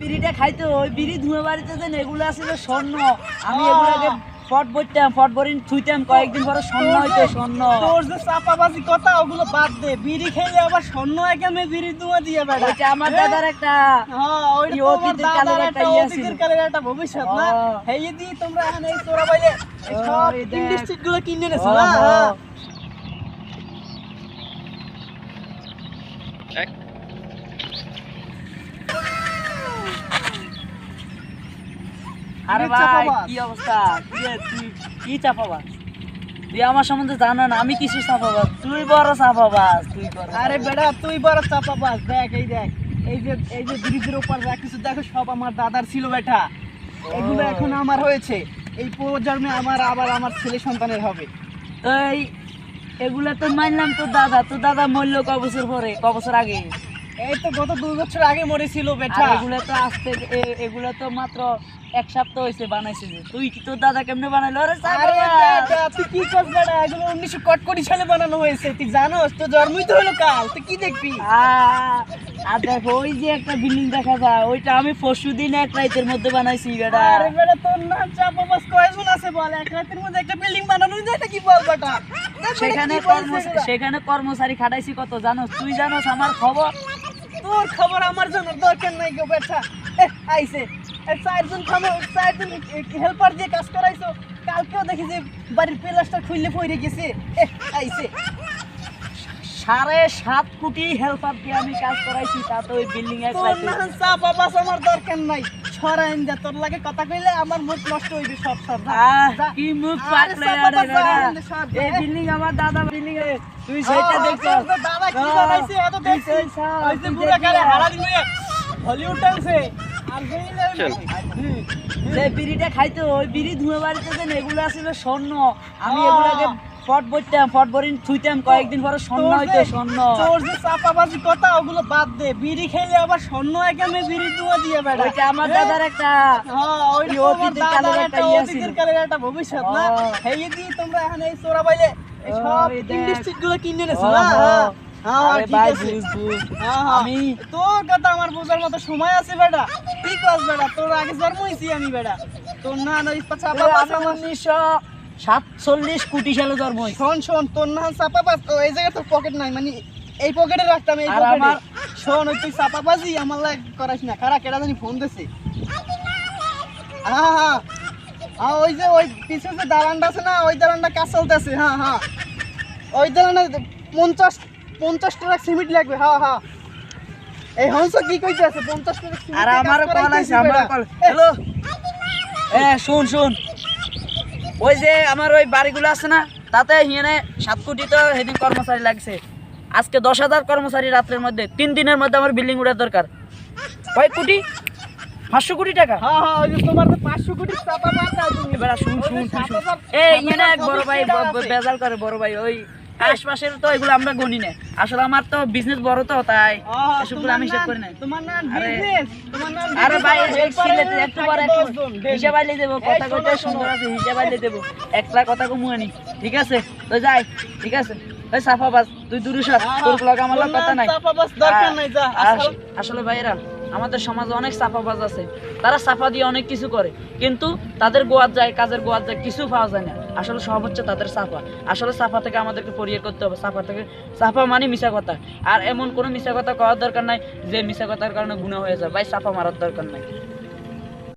বিড়িটা খাইতো ওই বিড়ি ধুয়ে বাড়িতে যেন এগুলো আসছিল স্বর্ণ। আমি এগুলাকে ফট বইতাম, ফট বরিন ছুঁইতাম, কয়েকদিন পরে স্বর্ণ হইতো স্বর্ণ। তোর যে চাপাবাজি কথা ওগুলো বাদ দে, বিড়ি খেলে আবার স্বর্ণ একামে বিড়ি ধুয়া দিয়ে বেড়া। ওইটা আমার দাদার একটা ওইটা এই তোমার অতীতের কালের দাদার একটা একটা ইয়ে অতীতের ছিল। কালের একটা ভবিষ্যৎ না। হেই দি তোমরা এখন এই চোরা বাইলে সব এই দেখ। ইন্ডাস্ট্রি গুলো কিনে নেছো না। আরে কি ভাই চাপাবাজ? কি অবস্থা? কি রে, তুই কি চাপাবাজ? তুই আমার সম্বন্ধে জানো না আমি কিছু চাপাবাজ, তুই বড় চাপাবাজ, তুই বড় আরে চাপাবাজ। বেটা তুই বড় চাপাবাজ। দেখ এই যে ব্রিজের উপর যা কিছু দেখো সব আমার দাদার ছিল বেটা। এগুলো এখন আমার হয়েছে, এই প্রজন্মে আমার ছেলে সন্তানের হবে। তো এগুলা তো মানলাম তোর দাদা মরলো ক বছর পরে, ক বছর আগে। এই তো গত 2 বছর আগে মরেছিল আর বেটা। এগুলা তো এগুলা তো মাত্র এক সপ্তাহ হয়েছে বানাইছে। যে তুই কি তোর দাদা কেমনে বানাইলো? আরে আরে চাপাবাজ। বেটা তুই কি করছ বেটা? এগুলো 1961 সালে বানানো হয়েছে, তুই জানোস? তো জন্মই তো হলো কাল, তুই কি দেখবি? আর দেখো ওই যে একটা বিল্ডিং দেখা যায়, ওইটা আমি পরশুদিন এক রাতের মধ্যে বানাইছি বেটা। আরে বেটা তোর নাম চাপাবাজ কয়জন আছে বল? এক রাতের মধ্যে একটা বিল্ডিং বানানো যায় নাকি বল বেটা? দেখ বেটা, কি বলছে এগুলা? সেখানে কর্মচারী খাটাইছি কত জানোস? তুই জানোস আমার খবর? তোর খবর আমার জানার দরকার নাই গো বেটা। আইছে চারজন হেল্পার দিয়ে কাজ করাইছো, কালকেও দেখি যে বাড়ির প্লাস্টার খুললে পড়ে গেছে। আইছে 7.5 কোটি হেল্পার দিয়ে আমি কাজ করাইছি, তা তো ওই বিল্ডিং এক তোর রাতে। নাম চাপাবাজ আমার দরকার নাই। সরাইন দে, তোর লাগে কথা কইলে আমার মুখ নষ্ট হইবে সব সব। কি মুখ আরে পাকলে চাপাবাজ আরে বেটা। সরাইন দে, সর দে। এই বিল্ডিং আমার দাদা বিল্ডিং এ তুই সেটা দেখছস? দাদা কি বানাইছে এত দেখছি। আইছে পুরা কারে হারালি নিয়ে হলিউড টানছে আর যে বিড়িটা খাইতো ওই বিড়ি ধুয়ে বাড়িতে যেন এগুলো আসছিল স্বর্ণ। আমি এগুলাকে ফট বইতাম, ফট বরিন ছুঁইতাম, কয়েকদিন পরে স্বর্ণ হইতো স্বর্ণ। তোর যে চাপাবাজি কথা ওগুলো বাদ দে, বিড়ি খেলে আবার স্বর্ণ একামে বিড়ি ধুয়া দিয়ে বেড়া। ওইটা আমার দাদার একটা ওইটা এই তোমার অতীতের দাদার কালের একটা একটা ইয়ে অতীতের ছিল। কালের একটা ভবিষ্যৎ না। হেই দি তোমরা এখন এই চোরা বাইলে সব এই দেখ। ইন্ডাস্ট্রি গুলো কিনে নেছো না। আরে ঠিক ভাই আছে। বুঝ আমি তোর কথা আমার বোঝার মতো সময় আছে বেটা। ঠিক আছে বেটা, তোর আগে জন্ম হয়েছি আমি বেটা। তোর না চাপাবাজ আমার 1947 কোটি সালে জন্ম হয়েছে। শোন তোর না চাপাবাজ। এই জায়গায় তোর পকেট নাই, মানে এই পকেটে রাখতাম, এই আর পকেটে। আমার শোন ওই তুই চাপাবাজি আমার লাগ করাস না। কারা কেডা জানি ফোন দিছে। ওই যে ওই পিছে যে দালানটা আছে না, ওই দালানটা কাজ চলতেছে। ওই দালানে 50 টাকা সিমেন্ট লাগবে। এই হংস কি কইতে আছে? 50 টাকা সিমেন্ট। আর আমার কল আছে, আমার কল। হ্যালো শুন ওই যে আমার ওই বাড়িগুলো আছে না, তাতে হিয়ানে 7 কোটি তো সেদিন কর্মচারী লাগছে। আজকে 10,000 কর্মচারী রাত্রের মধ্যে 3 দিনের মধ্যে আমার বিল্ডিং উঠার দরকার। কয় কোটি? 500 কোটি টাকা। ওই যে তোমার 500 কোটি চাপাবাজ আছে তুমি। এবার শুন এই ইয়েনে এক বড় ভাই বেজাল করে, বড় ভাই ওই আশপাশের তো এগুলো আমরা গনি না। আসলে আমার তো বিজনেস বড় তো, তাই এসবগুলো আমি হিসাব করি না। তোমার নাম আরে বিজনেস, তোমার নাম আরে business, ভাই আমার helper সিলেটে এর একটু পরে থাকে 10 জন, হিসাব আইলে দেবো, কথা কইতে শোনো, সুন্দর আছে, হিসাব আইলে দেবো। একলা কথা কমুয়ানি, ঠিক আছে? তো যাই, ঠিক আছে? ওই সাফাবাজ তুই দূরে সর, তোর লগ আমার লগ কথা নাই। চাপাবাজ দরকার নাই, যা। আসলে ভাইরা আমাদের সমাজে অনেক সাফাবাজ আছে, তারা সাফা দিয়ে অনেক কিছু করে, কিন্তু তাদের গোয়াত যায়, কাজের গোয়াত যায়, কিছু পাওয়া যায় না। আসলে সব হচ্ছে তাদের সাফা। আসলে সাফা থেকে আমাদেরকে পরিহার করতে হবে। সাফা মানে মিশা কথা। আর এমন কোনো মিশা কথা কওয়ার দরকার নাই যে মিশা কথার কারণে গুনাহ হয়ে যায়। ভাই সাফা মারার দরকার নাই।